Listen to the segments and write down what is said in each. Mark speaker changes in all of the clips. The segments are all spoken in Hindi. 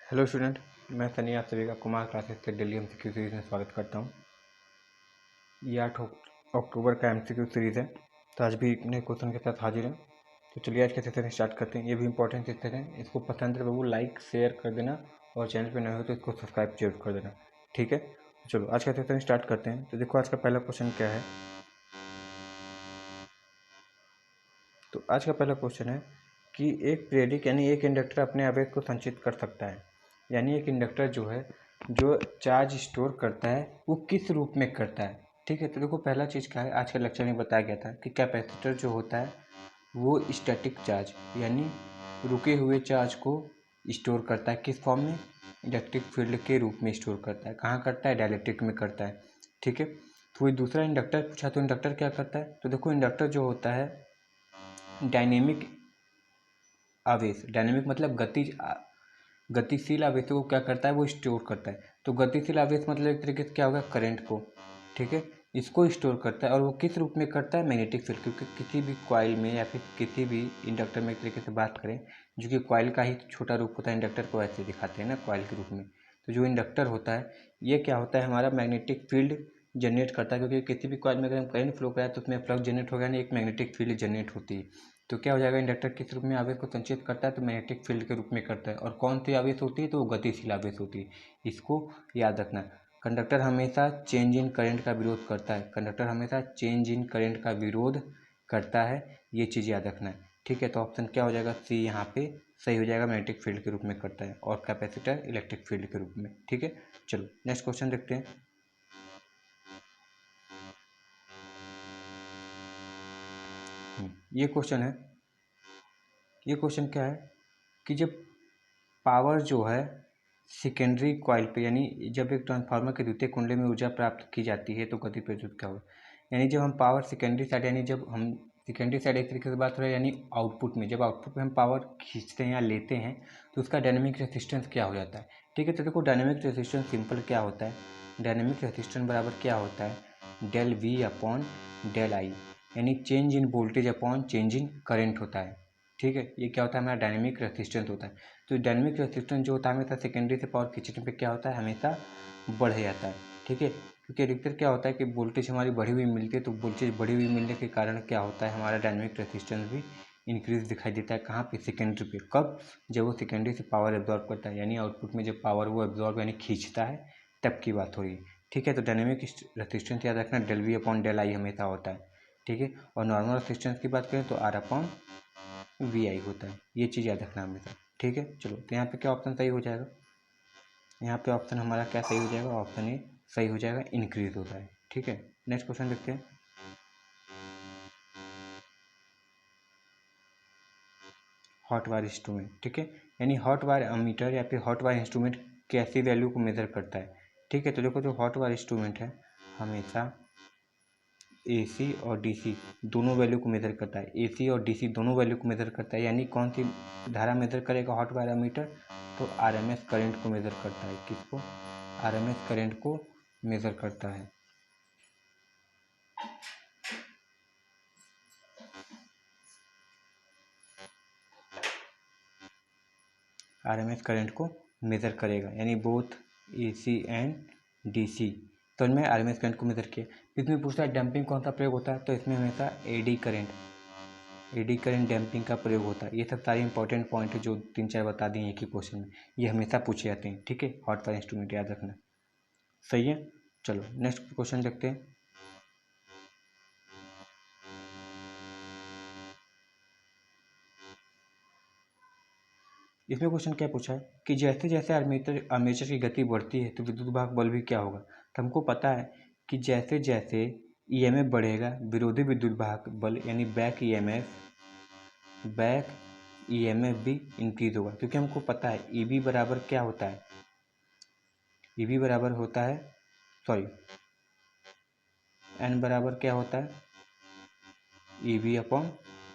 Speaker 1: हेलो स्टूडेंट, मैं सनी आप सभी का कुमार क्लासेस के डेली एमसीक्यू सीरीज़ में स्वागत करता हूँ। ये 8 अक्टूबर का एमसीक्यू सीरीज़ है, तो आज भी नए क्वेश्चन के साथ हाजिर हैं। तो चलिए आज के सेशन स्टार्ट करते हैं। ये भी इंपॉर्टेंट सेशन है, इसको पसंद है तो लाइक शेयर कर देना और चैनल पर नए हो तो इसको सब्सक्राइब जरूर कर देना, ठीक है। चलो आज का सेशन स्टार्ट करते हैं। तो देखो आज का पहला क्वेश्चन क्या है। तो आज का पहला क्वेश्चन है कि एक प्रेरिक यानी एक इंडक्टर अपने आवेश को संचित कर सकता है। यानी एक इंडक्टर जो है जो चार्ज स्टोर करता है वो किस रूप में करता है, ठीक है। तो देखो पहला चीज़ क्या है, आज के लेक्चर में बताया गया था कि कैपेसिटर जो होता है वो स्टैटिक चार्ज यानी रुके हुए चार्ज को स्टोर करता है। किस फॉर्म में? इलेक्ट्रिक फील्ड के रूप में स्टोर करता है। कहाँ करता है? डाइलेक्ट्रिक में करता है, ठीक है। तो वही दूसरा इंडक्टर पूछा, तो इंडक्टर क्या करता है? तो देखो इंडक्टर जो होता है डायनेमिक आवेश, डायनेमिक मतलब गतिशील आवेशों को क्या करता है? वो स्टोर करता है। तो गतिशील आवेश मतलब एक तरीके से क्या होगा? करंट को, ठीक है, इसको स्टोर करता है। और वो किस रूप में करता है? Magnetic field. क्योंकि किसी भी कॉइल में या फिर किसी भी इंडक्टर में एक तरीके से बात करें, जो कि कॉइल का ही छोटा रूप होता है, इंडक्टर को ऐसे दिखाते हैं ना कॉइल के रूप में। तो जो इंडक्टर होता है ये क्या होता है? हमारा मैग्नेटिक फील्ड जनरेट करता है। क्योंकि किसी भी कॉइल में अगर हम करंट फ्लो कराए तो उसमें फ्लक्स जनरेट होगा, यानी एक मैग्नेटिक फील्ड जनरेट होती है। तो क्या हो जाएगा? इंडक्टर किस रूप में आवेश को संचित करता है? तो मैग्नेटिक फील्ड के रूप में करता है। और कौन सी आवेश होती है? तो वो गतिशील आवेश होती है। इसको याद रखना। कंडक्टर हमेशा चेंज इन करंट का विरोध करता है। कंडक्टर हमेशा चेंज इन करंट का विरोध करता है, ये चीज़ याद रखना है, ठीक है। तो ऑप्शन क्या हो जाएगा? सी यहाँ पे सही हो जाएगा, मैग्नेटिक फील्ड के रूप में करता है। और कैपेसिटर इलेक्ट्रिक फील्ड के रूप में, ठीक है। चलो नेक्स्ट क्वेश्चन देखते हैं। ये क्वेश्चन है, ये क्वेश्चन क्या है कि जब पावर जो है सेकेंडरी कॉइल पे, यानी जब एक ट्रांसफार्मर के द्वितीयक कुंडली में ऊर्जा प्राप्त की जाती है तो गति प्रस्तुत क्या होगा? यानी जब हम पावर सेकेंडरी साइड, यानी जब हम सेकेंडरी साइड एक तरीके से बात हो रही है, यानी आउटपुट में, जब आउटपुट में हम पावर खींचते हैं या लेते हैं तो उसका डायनेमिक रेजिस्टेंस क्या हो जाता है, ठीक है। तो देखो डायनेमिक रेजिस्टेंस सिंपल क्या होता है, डायनेमिक रेजिस्टेंस बराबर क्या होता है? Del V upon del I, यानी change in voltage upon change in current होता है, ठीक है। ये क्या होता है? हमारा डायनेमिक रेजिस्टेंस होता है। तो डायनेमिक रेजिस्टेंस जो होता है हमेशा सेकेंडरी से पावर खींचने पे क्या होता है? हमेशा बढ़ जाता है, ठीक है। क्योंकि अधिकतर क्या होता है कि वोल्टेज हमारी बढ़ी हुई मिलती है, तो वोल्टेज बढ़ी हुई मिलने के कारण क्या होता है? हमारा डायनेमिक रेजिस्टेंस भी इंक्रीज दिखाई देता है। कहाँ पे? सेकेंडरी पे। कब? जब वो सेकेंडरी से पावर एब्जॉर्ब करता है, यानी आउटपुट में जब पावर वो एब्जॉर्ब यानी खींचता है, तब की बात हो रही है, ठीक है। तो डायनेमिक रेजिस्टेंस याद रखना del V upon del I हमेशा होता है, ठीक है। और नॉर्मल रेजिस्टेंस की बात करें तो आर अपॉन वी आई होता है, ये चीज़ याद रखना हमेशा, ठीक है। चलो तो यहाँ पे क्या ऑप्शन सही हो जाएगा? यहाँ पे ऑप्शन हमारा क्या सही हो जाएगा? ऑप्शन ए सही हो जाएगा, इंक्रीज होता है, ठीक है। नेक्स्ट क्वेश्चन देखते हैं। हॉट वायर इंस्ट्रूमेंट, ठीक है, यानी हॉट वायर अमीटर या फिर हॉट वायर इंस्ट्रूमेंट कैसी वैल्यू को मेजर करता है, ठीक है। तो देखो जो हॉट वायर इंस्ट्रूमेंट है हमेशा एसी और डीसी दोनों वैल्यू को मेज़र करता है। एसी और डीसी दोनों वैल्यू को मेज़र करता है। यानी कौन सी धारा मेज़र करेगा हॉट वायर एमीटर? तो आरएमएस करंट को मेज़र करता है। किसको? आरएमएस करंट को मेज़र करता है। आरएमएस करंट को मेज़र करेगा, यानी बोथ एसी एंड डीसी तो इनमें आरएमएस करंट को मेज़र किया। इसमें पूछता है डंपिंग कौन सा प्रयोग होता है? तो इसमें हमेशा एडी करंट डैम्पिंग का प्रयोग होता है। ये सब सारे इंपॉर्टेंट पॉइंट है जो 3-4 बता दिए एक ही क्वेश्चन में, ये हमेशा पूछे जाते हैं, ठीक है। हॉट वायर इंस्ट्रूमेंट याद रखना, सही है। चलो नेक्स्ट क्वेश्चन देखते हैं। इसमें क्वेश्चन क्या पूछा है कि जैसे जैसे आर्मेचर की गति बढ़ती है तो विद्युत भाग बल भी क्या होगा? तो हमको पता है कि जैसे जैसे ईएमएफ बढ़ेगा विरोधी विद्युत भाग बल यानी बैक ईएमएफ भी इंक्रीज होगा। क्योंकि हमको पता है ईबी बराबर क्या होता है? ईबी बराबर होता है, सॉरी, एन बराबर क्या होता है? ईबी अपॉन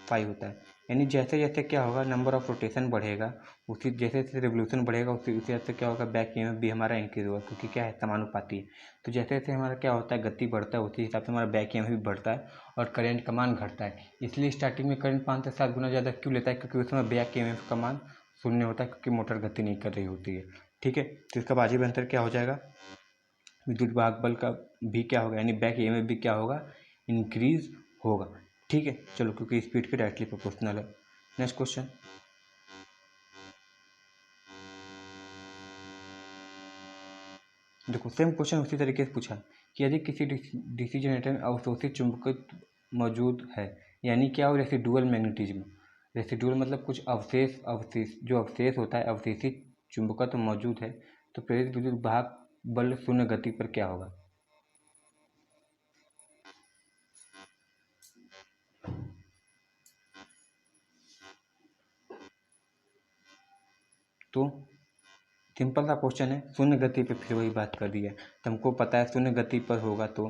Speaker 1: 5 होता है। यानी जैसे जैसे क्या होगा, नंबर ऑफ रोटेशन बढ़ेगा, उसी जैसे जैसे रेवोल्यूशन बढ़ेगा उसी उसी हिसाब से क्या होगा? बैक ईएमएफ भी हमारा इंक्रीज होगा। क्योंकि क्या है? समानुपाती है। तो जैसे जैसे हमारा क्या होता है, गति बढ़ता है, उसी हिसाब से हमारा बैक ईएमएफ भी बढ़ता है और करंट का मान घटता है। इसलिए स्टार्टिंग में करंट 5 से 7 गुना ज़्यादा क्यों लेता है? क्योंकि उसमें बैक ईएमएफ का मान शून्य होता है क्योंकि मोटर गति नहीं कर रही होती है। ठीक है, तो इसका वाजिब अंतर क्या हो जाएगा, विद्युत वाहक बल का भी क्या होगा, यानी बैक ईएमएफ भी क्या होगा, इंक्रीज होगा। ठीक है, चलो, क्योंकि स्पीड के डायरेक्टली प्रोपोर्शनल है। नेक्स्ट क्वेश्चन, देखो सेम क्वेश्चन उसी तरीके से पूछा कि यदि किसी डीसी जनरेटर में अवशोषित चुंबकत्व मौजूद है, यानी क्या हो, रेसिडुअल मैग्नेटिज्म। रेसिडुअल मतलब कुछ अवशेष जो अवशेष होता है, अवशेषित चुंबकत्व मौजूद है, तो प्रेरित विद्युत वाहक बल शून्य गति पर क्या होगा। तो सिंपल सा क्वेश्चन है, शून्य गति पे फिर वही बात कर दी है। तो हमको पता है शून्य गति पर होगा तो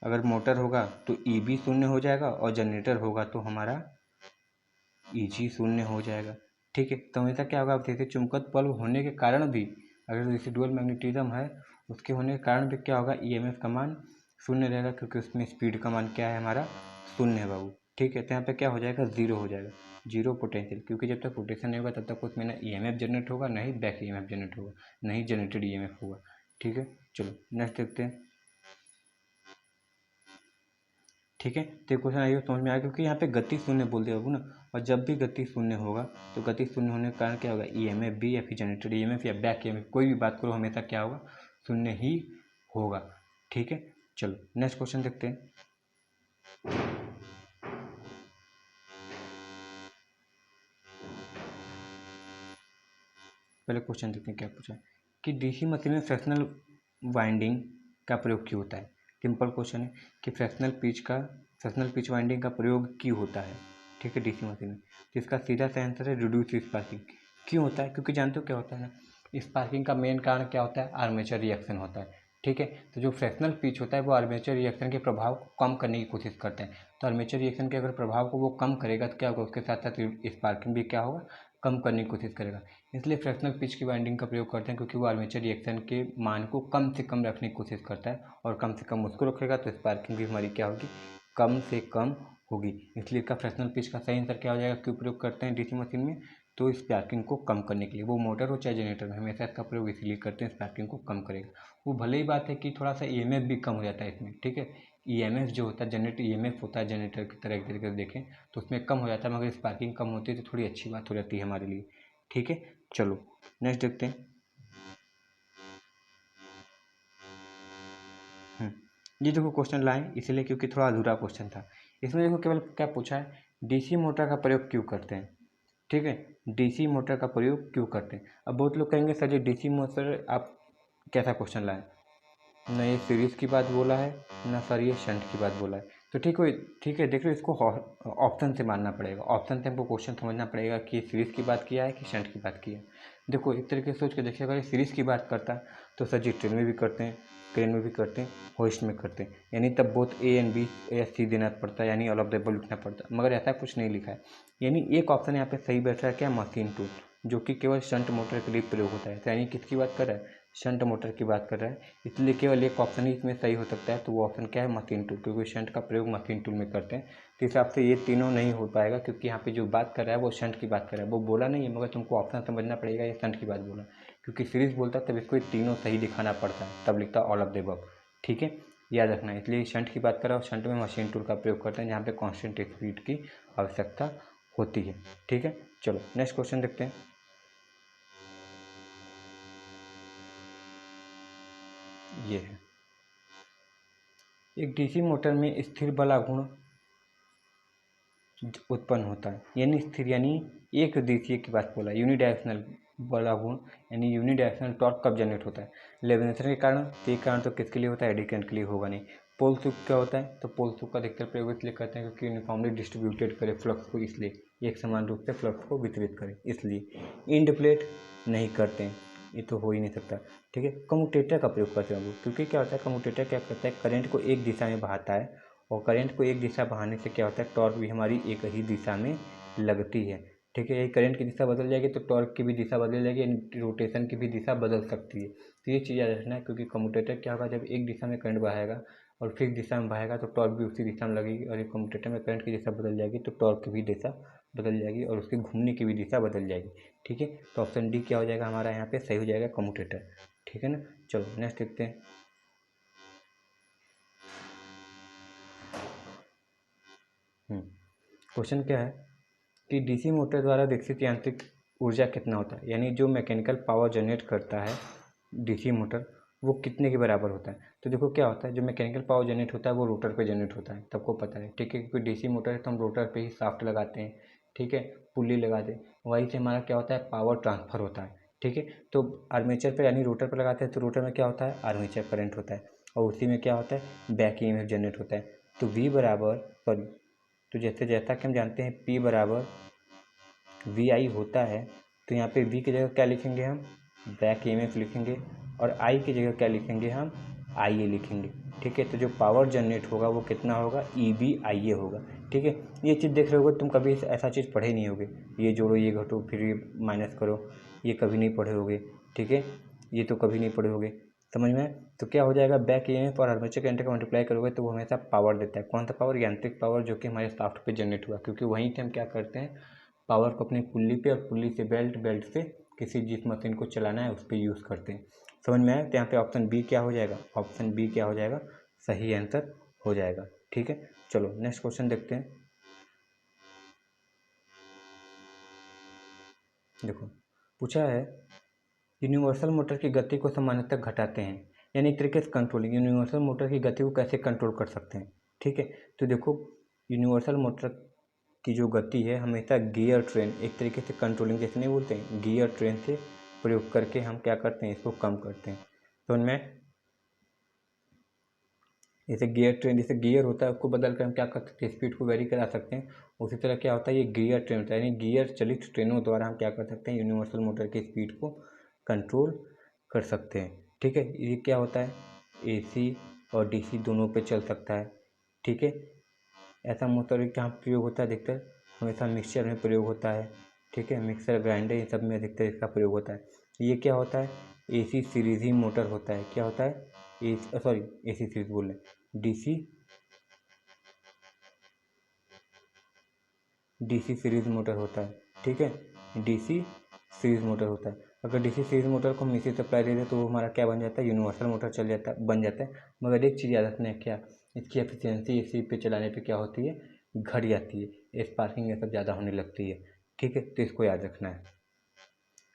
Speaker 1: अगर मोटर होगा तो ईबी शून्य हो जाएगा और जनरेटर होगा तो हमारा ईजी शून्य हो जाएगा। ठीक है, तो हमेशा क्या होगा, अवशेषित चुंबकत्व बल होने के कारण भी, अगर रेसिडुअल मैग्नेटिज्म है उसके होने के कारण भी क्या होगा, ईएमएफ का मान शून्य रहेगा, क्योंकि उसमें स्पीड का मान क्या है हमारा, शून्य है बाबू। ठीक है, तो यहाँ पे क्या हो जाएगा, जीरो हो जाएगा, जीरो पोटेंशियल, क्योंकि जब तक रोटेशन नहीं होगा तब तक उसमें ना ईएमएफ जनरेट होगा, ना ही बैक ईएमएफ जनरेट होगा, ना ही जनरेटेड ईएमएफ होगा। ठीक है, चलो नेक्स्ट देखते हैं। ठीक है, तो ये क्वेश्चन आइए समझ में आया, क्योंकि यहाँ पे गति शून्य बोल दिया बाबू ना, और जब भी गति शून्य होगा तो गति शून्य होने के कारण क्या होगा, ईएमएफ भी या फिर जनरेटेड ईएमएफ या बैक ईएमएफ कोई भी बात करो हमेशा क्या होगा, शून्य ही होगा। ठीक है, चलो नेक्स्ट क्वेश्चन देखते हैं। पहले क्वेश्चन देखते हैं क्या पूछा है कि डीसी मशीन में फ्रैक्शनल वाइंडिंग का प्रयोग क्यों होता है। सिंपल क्वेश्चन है कि फ्रैक्शनल पिच वाइंडिंग का प्रयोग क्यों होता है। ठीक है, डीसी मशीन में, तो इसका सीधा सा आंसर है रिड्यूस स्पार्किंग। क्यों होता है, क्योंकि जानते हो क्या होता है ना, स्पार्किंग का मेन कारण क्या होता है, आर्मेचर रिएक्शन होता है। ठीक है, तो जो फ्रैक्शनल पिच होता है वो आर्मेचर रिएक्शन के प्रभाव को कम करने की कोशिश करते हैं। तो आर्मेचर रिएक्शन के अगर प्रभाव को वो कम करेगा तो क्या होगा, उसके साथ साथ स्पार्किंग भी क्या होगा, कम करने की कोशिश करेगा। इसलिए फ्रैक्शनल पिच की वाइंडिंग का प्रयोग करते हैं, क्योंकि वो आर्मेचर रिएक्शन के मान को कम से कम रखने की कोशिश करता है, और कम से कम उसको रखेगा तो स्पार्किंग भी हमारी क्या होगी, कम से कम होगी। इसलिए इसका फ्रैक्शनल पिच का सही आंसर क्या हो जाएगा, क्यों प्रयोग करते हैं डीसी मशीन में, तो स्पार्किंग को कम करने के लिए। वो मोटर हो चाहे जनरेटर में, हमेशा इसका प्रयोग इसलिए करते हैं, स्पार्किंग को कम करेगा। वो भले ही बात है कि थोड़ा सा ईएमएफ भी कम हो जाता है इसमें। ठीक है, ईएमएफ जो होता है, जनरेट ईएमएफ होता है जनरेटर की तरह एक तरीके से देखें तो उसमें कम हो जाता है, मगर स्पार्किंग कम होती है तो थोड़ी अच्छी बात हो जाती है हमारे लिए। ठीक है, चलो नेक्स्ट देखते हैं। ये देखो क्वेश्चन लाए इसलिए क्योंकि थोड़ा अधूरा क्वेश्चन था। इसमें देखो केवल क्या पूछा है, डीसी मोटर का प्रयोग क्यों करते हैं। ठीक है, डीसी मोटर का प्रयोग क्यों करते हैं। अब बहुत लोग कहेंगे सर जी डीसी मोटर आप कैसा क्वेश्चन लाए, ना ये सीरीज़ की बात बोला है, ना सर ये शंट की बात बोला है। तो ठीक है, देख लो इसको ऑप्शन से मानना पड़ेगा, ऑप्शन से हमको क्वेश्चन समझना पड़ेगा कि सीरीज़ की बात किया है कि शंट की बात की है। देखो एक तरीके से सोच के देखिए, अगर ये सीरीज़ की बात करता है तो सर जी ट्रेन में भी करते हैं, क्रेन में भी करते हैं, होइस्ट में करते हैं, यानी तब बोथ ए एंड बी या सी देना पड़ता है, यानी ऑल ऑफ द अबव लिखना पड़ता है, मगर ऐसा कुछ नहीं लिखा है। यानी एक ऑप्शन यहाँ पे सही बैठ रहा है क्या, मशीन टूल, जो कि केवल शंट मोटर के लिए प्रयोग होता है। तो यानी किसकी बात कर रहा है, शंट मोटर की बात कर रहा है, इसलिए केवल एक ऑप्शन ही इसमें सही हो सकता है। तो वो ऑप्शन क्या है, मशीन टूल, क्योंकि शंट का प्रयोग मशीन टूल में करते हैं। तो इस हिसाब से ये तीनों नहीं हो पाएगा, क्योंकि यहाँ पे जो बात कर रहा है वो शंट की बात कर रहा है, वो बोला नहीं है, मगर तुमको ऑप्शन समझना पड़ेगा ये शंट की बात बोला, क्योंकि सीरीज बोलता तब इसको ये तीनों सही दिखाना पड़ता है, तब लिखता ऑल ऑफ द अबव। ठीक है, याद रखना है, इसलिए शंट की बात कर रहा है और शंट में मशीन टूल का प्रयोग करते हैं, जहाँ पे कांस्टेंट स्पीड की आवश्यकता होती है। ठीक है, चलो नेक्स्ट क्वेश्चन देखते हैं। ये है, एक डीसी मोटर में स्थिर बलागुण उत्पन्न होता है, यानी स्थिर यानी एक दिशा की बात बोला, यूनिडायरेक्शनल बलागुण यानी यूनिडायरेक्शनल टॉर्क कब जनरेट होता है, लेविनेशन के कारण। तो ये कारण तो किसके लिए होता है, एडी करंट के लिए होगा नहीं। पोल सुख क्या होता है, तो पोल सुख का अधिकतर प्रयोग इसलिए करते हैं क्योंकि यूनिफॉर्मली डिस्ट्रीब्यूटेड करे फ्लक्स को, इसलिए एक समान रूप से फ्लक्स को वितरित करे, इसलिए इंड प्लेट नहीं करते हैं, ये तो हो ही नहीं सकता। ठीक है, कम्यूटेटर का प्रयोग करते हैं हम लोग, क्योंकि क्या होता है, कम्यूटेटर क्या करता है, करंट को एक दिशा में बहाता है, और करंट को एक दिशा बहाने से क्या होता है, टॉर्क भी हमारी एक ही दिशा में लगती है। ठीक है, यही करंट की दिशा बदल जाएगी तो टॉर्क की भी दिशा बदल जाएगी, यानी रोटेशन की भी दिशा बदल सकती है। तो ये चीज़ याद रखना है, क्योंकि कम्यूटेटर क्या होगा, जब एक दिशा में करंट बहाएगा और फिक्स दिशा में बहाएगा तो टॉर्क भी उसी दिशा में लगेगी, और एक कम्यूटेटर में करंट की दिशा बदल जाएगी तो टॉर्क की भी दिशा बदल जाएगी और उसके घूमने की भी दिशा बदल जाएगी। ठीक है, तो ऑप्शन डी क्या हो जाएगा हमारा यहाँ पे सही हो जाएगा, कम्यूटेटर। ठीक है ना। चलो नेक्स्ट देखते हैं। क्वेश्चन क्या है कि डीसी मोटर द्वारा विकसित यांत्रिक ऊर्जा कितना होता है, यानी जो मैकेनिकल पावर जनरेट करता है डीसी मोटर वो कितने के बराबर होता है। तो देखो क्या होता है, जो मैकेनिकल पावर जनरेट होता है वो रोटर पे जनरेट होता है, सबको पता है। ठीक है, क्योंकि डीसी मोटर है तो हम रोटर पे ही शाफ्ट लगाते हैं। ठीक है, पुल्ली लगाते हैं, वहीं से हमारा क्या होता है, पावर ट्रांसफर होता है। ठीक है, तो आर्मेचर पे यानी रोटर पर लगाते हैं तो रोटर में क्या होता है, आर्मेचर करंट होता है, और उसी में क्या होता है, बैक ईएमएफ जनरेट होता है। तो वी बराबर सॉरी तो जैसा कि हम जानते हैं P बराबर वी आई होता है, तो यहाँ पे V की जगह क्या लिखेंगे हम, बैक ईएमएफ लिखेंगे, और I की जगह क्या लिखेंगे हम, IA लिखेंगे। ठीक है, तो जो पावर जनरेट होगा वो कितना होगा, EBIA होगा। ठीक है, ये चीज़ देख रहे होगे तुम, कभी ऐसा चीज़ पढ़े नहीं होगे, ये जोड़ो ये घटो फिर ये माइनस करो, ये कभी नहीं पढ़े होगे। ठीक है, ये तो कभी नहीं पढ़े होगे, समझ में। तो क्या हो जाएगा, बैक ईएमएफ और आर्मेचर करंट का मल्टीप्लाई करोगे तो वो हमेशा पावर देता है। कौन सा पावर, यांत्रिक पावर, जो कि हमारे शाफ्ट पे जनरेट हुआ, क्योंकि वहीं से हम क्या करते हैं, पावर को अपनी पुल्ली पे और पुल्ली से बेल्ट, बेल्ट से किसी जिस मशीन को चलाना है उस पर यूज़ करते हैं। समझ में आया। तो यहाँ पे ऑप्शन बी क्या हो जाएगा, ऑप्शन बी क्या हो जाएगा, सही आंसर हो जाएगा। ठीक है, चलो नेक्स्ट क्वेश्चन देखते हैं। देखो पूछा है, यूनिवर्सल मोटर की गति को सामान्यतः घटाते हैं, यानी एक तरीके से कंट्रोलिंग, यूनिवर्सल मोटर की गति को कैसे कंट्रोल कर सकते हैं। ठीक है, तो देखो यूनिवर्सल मोटर की जो गति है हमेशा गियर ट्रेन, एक तरीके से कंट्रोलिंग जैसे नहीं बोलते हैं, गियर ट्रेन से प्रयोग करके हम क्या करते हैं, इसको कम करते हैं। तो उनमें जैसे गियर ट्रेन, जैसे गियर होता है उसको बदल कर हम क्या कर सकते हैं, स्पीड को वेरी करा सकते हैं। उसी तरह क्या होता है, ये गियर ट्रेन होता है, यानी गियर चलित ट्रेनों द्वारा हम क्या कर सकते हैं, यूनिवर्सल मोटर की स्पीड को कंट्रोल कर सकते हैं। ठीक है, ये क्या होता है, AC और DC दोनों पे चल सकता है। ठीक है, ऐसा मोटर कहाँ प्रयोग होता है, अधिकतर हमेशा मिक्सचर में प्रयोग होता है। ठीक है, मिक्सर, ग्राइंडर, इन सब में अधिकतर इसका प्रयोग होता है। ये क्या होता है, AC सीरीज ही मोटर होता है। क्या होता है, AC सीरीज बोल रहे, DC सीरीज मोटर होता है। ठीक है, DC सीरीज मोटर होता है। अगर DC सीरीज मोटर को हम इसी सप्लाई दे दें तो वो हमारा क्या बन जाता है, यूनिवर्सल मोटर चल जाता है, बन जाता है। मगर एक चीज़ याद रखना है, क्या, इसकी एफिशिएंसी AC पे चलाने पे क्या होती है, घट जाती है, स्पार्किंग ये सब ज़्यादा होने लगती है। ठीक है, तो इसको याद रखना है।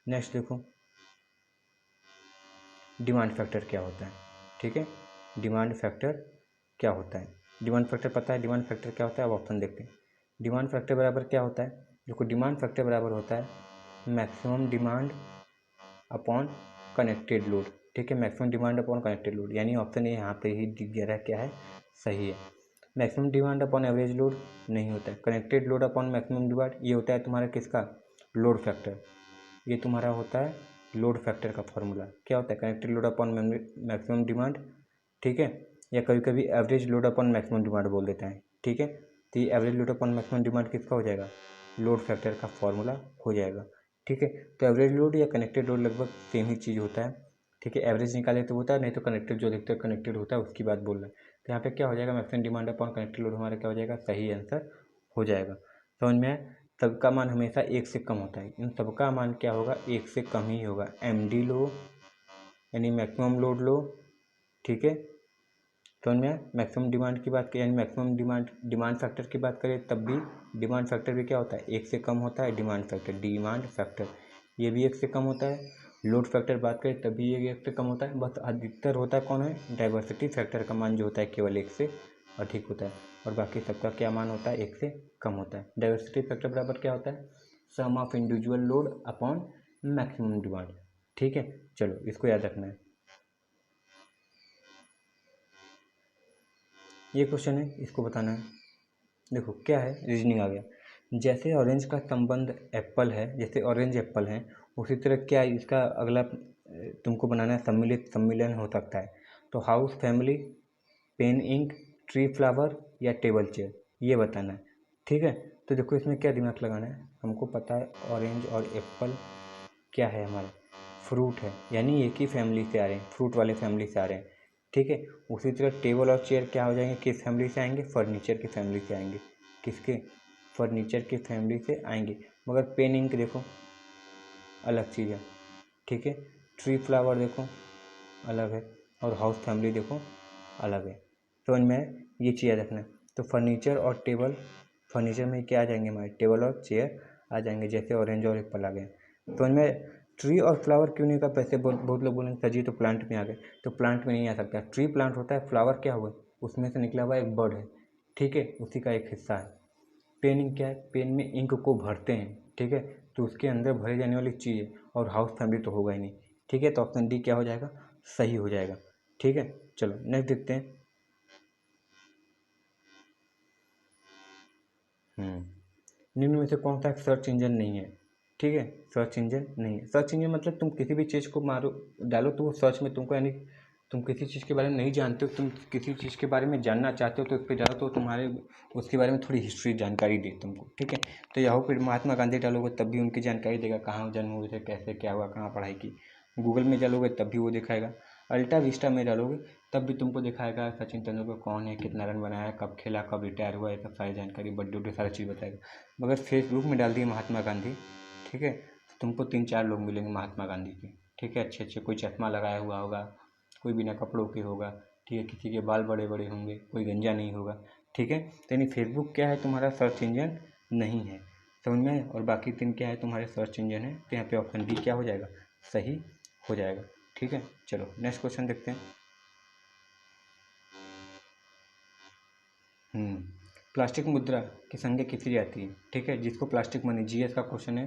Speaker 1: नेक्स्ट देखो, डिमांड फैक्टर क्या होता है। ठीक है, डिमांड फैक्टर क्या होता है, डिमांड फैक्टर पता है, डिमांड फैक्टर क्या होता है, अब ऑप्शन देखते हैं। डिमांड फैक्टर बराबर क्या होता है, देखो डिमांड फैक्टर बराबर होता है maximum demand upon connected load. ठीक है, maximum demand upon connected load, यानी ऑप्शन ए यहाँ पे ही दिख गया है, क्या है, सही है। Maximum demand upon average load नहीं होता है, connected load upon maximum demand ये होता है तुम्हारा किसका, लोड फैक्टर। ये तुम्हारा होता है लोड फैक्टर का फॉर्मूला। क्या होता है, connected load upon maximum demand. ठीक है, या कभी कभी average load upon maximum demand बोल देते हैं। ठीक है, तो ये average load upon maximum demand किसका हो जाएगा, लोड फैक्टर का फॉर्मूला हो जाएगा। ठीक है, तो एवरेज लोड या कनेक्टेड लोड लगभग सेम ही चीज़ होता है। ठीक है, एवरेज निकाले तो होता है, नहीं तो कनेक्टेड जो अधिकतर कनेक्टेड होता है उसकी बात बोल रहे हैं। तो यहाँ पे क्या हो जाएगा, maximum demand upon connected load हमारा क्या हो जाएगा, सही आंसर हो जाएगा। समझ में आया। सबका मान हमेशा एक से कम होता है, इन सबका मान क्या होगा, एक से कम ही होगा। MD लो यानी मैक्सिमम लोड लो। ठीक है, समझ में आया। मैक्सिमम डिमांड की बात करें, यानी मैक्सिमम डिमांड फैक्टर की बात करें तब भी डिमांड फैक्टर भी क्या होता है, एक से कम होता है। डिमांड फैक्टर ये भी एक से कम होता है। लोड फैक्टर बात करें तब भी ये एक से कम होता है। बस अधिकतर होता है कौन है, डाइवर्सिटी फैक्टर का मान जो होता है केवल एक से अधिक होता है, और बाकी सबका क्या मान होता है, एक से कम होता है। डाइवर्सिटी फैक्टर बराबर क्या होता है, sum of individual load upon maximum demand. ठीक है, चलो इसको याद रखना है। ये क्वेश्चन है, इसको बताना है। देखो क्या है, रीजनिंग आ गया। जैसे ऑरेंज का संबंध एप्पल है, जैसे ऑरेंज एप्पल है, उसी तरह क्या इसका अगला तुमको बनाना है, सम्मिलन हो सकता है। तो house, family, pen, ink, tree, flower या टेबल चेयर, ये बताना है। ठीक है, तो देखो इसमें क्या दिमाग लगाना है, हमको पता है ऑरेंज और एप्पल क्या है, हमारे फ्रूट है, यानी एक ही फैमिली से आ रहे हैं, फ्रूट वाले फैमिली से आ रहे हैं। ठीक है, उसी तरह टेबल और चेयर क्या हो जाएंगे, किस फैमिली से आएंगे, फर्नीचर की फैमिली से आएंगे। किसके, फर्नीचर की फैमिली से आएंगे। मगर पेन इंक देखो अलग चीज़ है, ठीक है। ट्री फ्लावर देखो अलग है, और हाउस फैमिली देखो अलग है। तो इनमें ये चीज़ रखना है। तो फर्नीचर और टेबल, फर्नीचर में क्या आ जाएंगे हमारे, टेबल और चेयर आ जाएंगे, जैसे ऑरेंज और एप्पल आ गए। तो इनमें ट्री और फ्लावर क्यों नहीं का, पैसे बहुत लोग बोलेंगे सर जी तो प्लांट में आ गए। तो प्लांट में नहीं आ सकता, ट्री प्लांट होता है, फ्लावर क्या हुआ, उसमें से निकला हुआ एक बर्ड है, ठीक है, उसी का एक हिस्सा है। पेन इंक क्या है, पेन में इंक को भरते हैं, ठीक है, तो उसके अंदर भरी जाने वाली चीज़ है, और हाउस फैमिली तो होगा ही नहीं, ठीक है। तो ऑप्शन डी क्या हो जाएगा, सही हो जाएगा, ठीक है। चलो नेक्स्ट देखते हैं। निम्न में से कौन सा एक सर्च इंजन नहीं है, ठीक है। सर्च इंजन नहीं है। सर्च इंजन मतलब तुम किसी भी चीज़ को मारो डालो तो वो सर्च में तुमको, यानी तुम किसी चीज़ के बारे में नहीं जानते हो, तुम किसी चीज़ के बारे में जानना चाहते हो तो उस पर डालो तो तुम्हारे उसके बारे में थोड़ी हिस्ट्री जानकारी दे तुमको, ठीक है। तो याहू फिर महात्मा गांधी डालोगे तब भी उनकी जानकारी देगा, कहाँ जन्म हुए थे, कैसे क्या हुआ, कहाँ पढ़ाई की। गूगल में डालोगे तब भी वो दिखाएगा। अल्टा विस्टा में डालोगे तब भी तुमको दिखाएगा सचिन तेंदुलकर कौन है, कितना रन बनाया, कब खेला, कब रिटायर हुआ, ये सब सारी जानकारी, बर्थडे उड्डे सारी चीज़ बताएगा। मगर फेसबुक में डाल दिए महात्मा गांधी, ठीक है, तो तुमको 3-4 लोग मिलेंगे महात्मा गांधी के, ठीक है, अच्छे अच्छे, कोई चश्मा लगाया हुआ होगा, कोई बिना कपड़ों के होगा, ठीक है, किसी के बाल बड़े बड़े होंगे, कोई गंजा नहीं होगा, ठीक है। तो यानी फेसबुक क्या है, तुम्हारा सर्च इंजन नहीं है, समझ में। और बाकी 3 क्या है, तुम्हारे सर्च इंजन है। तो यहाँ पे ऑप्शन डी क्या हो जाएगा, सही हो जाएगा, ठीक है। चलो नेक्स्ट क्वेश्चन देखते हैं। प्लास्टिक मुद्रा की संज्ञा किससे जाती है, ठीक है, जिसको प्लास्टिक मनी, जीएस का क्वेश्चन है,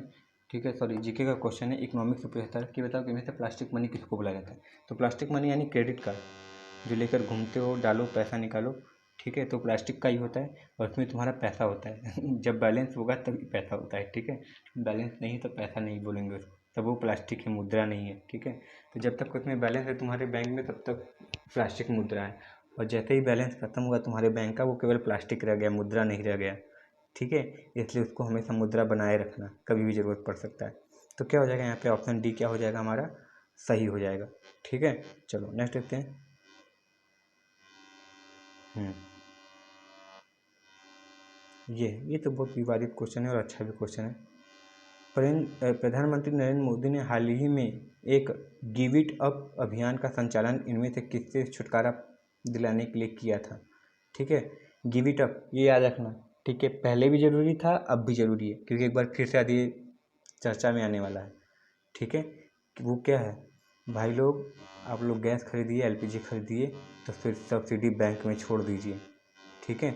Speaker 1: ठीक है, सॉरी जीके का क्वेश्चन है, इकोनॉमिक्स से पूछा था कि बताओ कि इनमें से प्लास्टिक मनी किसको बोला जाता है। तो प्लास्टिक मनी यानी क्रेडिट कार्ड जो लेकर घूमते हो, डालो पैसा निकालो, ठीक है, तो प्लास्टिक का ही होता है, और उसमें तुम्हारा पैसा होता है जब बैलेंस होगा तभी पैसा होता है, ठीक है, बैलेंस नहीं तो पैसा नहीं बोलेंगे उसको, तब वो प्लास्टिक है, मुद्रा नहीं है, ठीक है। तो जब तक उसमें बैलेंस है तुम्हारे बैंक में तब तक प्लास्टिक मुद्रा है, और जैसे ही बैलेंस खत्म हुआ तुम्हारे बैंक का, वो केवल प्लास्टिक रह गया, मुद्रा नहीं रह गया, ठीक है। इसलिए उसको हमेशा मुद्रा बनाए रखना, कभी भी ज़रूरत पड़ सकता है। तो क्या हो जाएगा यहाँ पे, ऑप्शन डी क्या हो जाएगा हमारा, सही हो जाएगा, ठीक है। चलो नेक्स्ट देखते हैं। हम्म ये तो बहुत विवादित क्वेश्चन है और अच्छा भी क्वेश्चन है। प्रधानमंत्री नरेंद्र मोदी ने हाल ही में एक गिव इट अप अभियान का संचालन इनमें से किससे छुटकारा दिलाने के लिए किया था, ठीक है। गिव इट अप ये याद रखना, ठीक है, पहले भी जरूरी था, अब भी जरूरी है, क्योंकि एक बार फिर से आदि चर्चा में आने वाला है, ठीक है। वो क्या है, भाई लोग, आप लोग गैस खरीदिए, एलपीजी खरीदिए, तो फिर सब्सिडी बैंक में छोड़ दीजिए, ठीक है।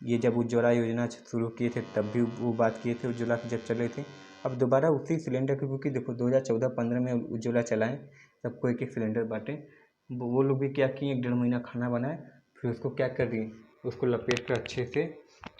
Speaker 1: ये जब उज्ज्वला योजना शुरू किए थे तब भी वो बात किए थे, उज्ज्वला की जब चल रही थी। अब दोबारा उसी सिलेंडर की, क्योंकि देखो 2014-15 में उज्ज्वला चलाएं, सबको एक एक सिलेंडर बांटे, वो लोग भी क्या किए, 1-1.5 महीना खाना बनाए, फिर उसको क्या कर दिए, उसको लपेट कर अच्छे से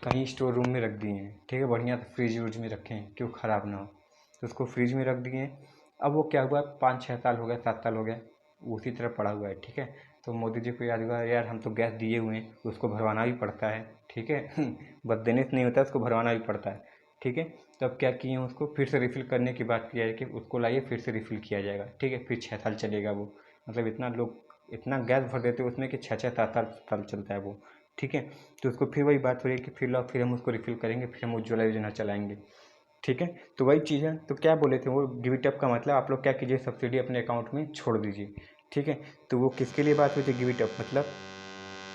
Speaker 1: कहीं स्टोर रूम में रख दिए हैं, ठीक है, बढ़िया फ्रिज व्रिज में रखे हैं कि वो ख़राब ना हो, तो उसको फ्रिज में रख दिए हैं। अब वो क्या हुआ, 5-6 साल हो गए, 7 साल हो गए, उसी तरह पड़ा हुआ है, ठीक है। तो मोदी जी को याद हुआ, यार हम तो गैस दिए हुए हैं, उसको भरवाना भी पड़ता है, ठीक है बस देने से नहीं होता, उसको भरवाना भी पड़ता है, ठीक है। तो अब क्या किए हैं, उसको फिर से रिफ़िल करने की बात किया है कि उसको लाइए फिर से रिफ़िल किया जाएगा, ठीक है, फिर 6 साल चलेगा वो। मतलब इतना लोग इतना गैस भर देते हैं उसमें कि 6-6 7-7 साल चलता है वो, ठीक है। तो उसको फिर वही बात हो रही है कि फिर लाओ, फिर हम उसको रिफ़िल करेंगे, फिर हम उज्ज्वला योजना चलाएंगे, ठीक है। तो वही चीज़ है। तो क्या बोले थे वो, गिव इट अप का मतलब आप लोग क्या कीजिए, सब्सिडी अपने अकाउंट में छोड़ दीजिए, ठीक है। तो वो किसके लिए बात हुई थी, गिव इट अप मतलब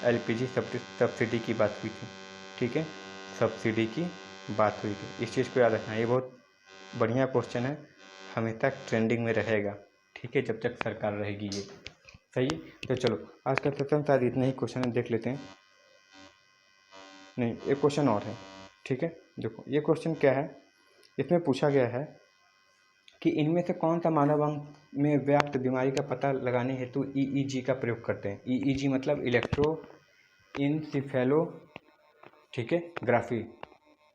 Speaker 1: एलपीजी सब्सिडी की बात हुई थी, ठीक है, सब्सिडी की बात हुई थी। इस चीज़ को याद रखना, ये बहुत बढ़िया क्वेश्चन है, हमेशा ट्रेंडिंग में रहेगा, ठीक है, जब तक सरकार रहेगी ये, सही है। तो चलो आज का सेशन शायद इतने ही क्वेश्चन देख लेते हैं। नहीं, एक क्वेश्चन और है, ठीक है। देखो ये क्वेश्चन क्या है, इसमें पूछा गया है कि इनमें से कौन सा मानव अंग में व्याप्त बीमारी का पता लगाने हेतु ईईजी का प्रयोग करते हैं। ईईजी मतलब इलेक्ट्रो इंसिफेलो, ठीक है, ग्राफी,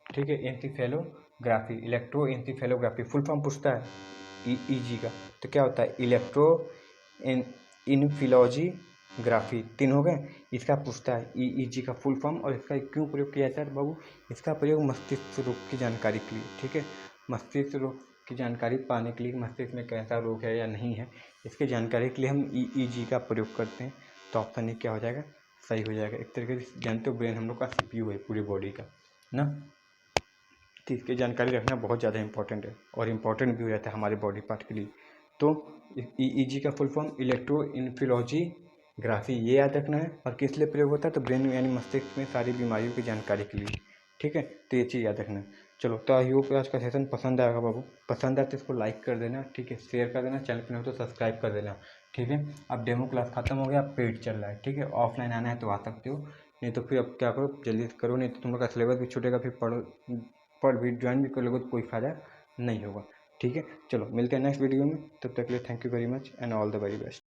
Speaker 1: ठीक है, इंसिफेलोग्राफी, इलेक्ट्रो इंसिफेलोग्राफी फुल फॉर्म पूछता है ईईजी का, तो क्या होता है, इलेक्ट्रो इन्फिलॉजी ग्राफी, 3 हो गए। इसका पूछता है ईईजी का फुल फॉर्म, और इसका क्यों प्रयोग किया जाता है बाबू, इसका प्रयोग मस्तिष्क रोग की जानकारी के लिए, ठीक है, मस्तिष्क रोग की जानकारी पाने के लिए, मस्तिष्क में कैसा रोग है या नहीं है, इसकी जानकारी के लिए हम ईईजी का प्रयोग करते हैं। तो ऑप्शन ए क्या हो जाएगा, सही हो जाएगा। एक तरीके से जानते हो ब्रेन हम लोग का सीपीयू है पूरी बॉडी का ना। तो इसकी जानकारी रखना बहुत ज़्यादा इंपॉर्टेंट है और इम्पॉर्टेंट भी हो जाता है हमारे बॉडी पार्ट के लिए। तो ईईजी का फुल फॉर्म इलेक्ट्रोइन्फिलॉजीग्राफी, ये याद रखना है। और किस लिए प्रयोग होता है? तो ब्रेन यानी मस्तिष्क में सारी बीमारियों की जानकारी के लिए, ठीक है। तो ये चीज़ याद रखना है। चलो, तो आई होप आज का सेशन पसंद आएगा बाबू। पसंद आए तो इसको लाइक कर देना, ठीक है, शेयर कर देना, चैनल पर नहीं हो तो सब्सक्राइब कर देना, ठीक है। अब डेमो क्लास खत्म हो गया, पेड चल रहा है, ठीक है। ऑफलाइन आना है तो आ सकते हो, नहीं तो फिर अब क्या करो, जल्दी से करो, नहीं तो तुम लोग का सिलेबस भी छूटेगा, फिर पढ़ भी ज्वाइन भी कर लोगे तो कोई फ़ायदा नहीं होगा, ठीक है। चलो, मिलते हैं नेक्स्ट वीडियो में, तब तक के लिए thank you very much and all the very best.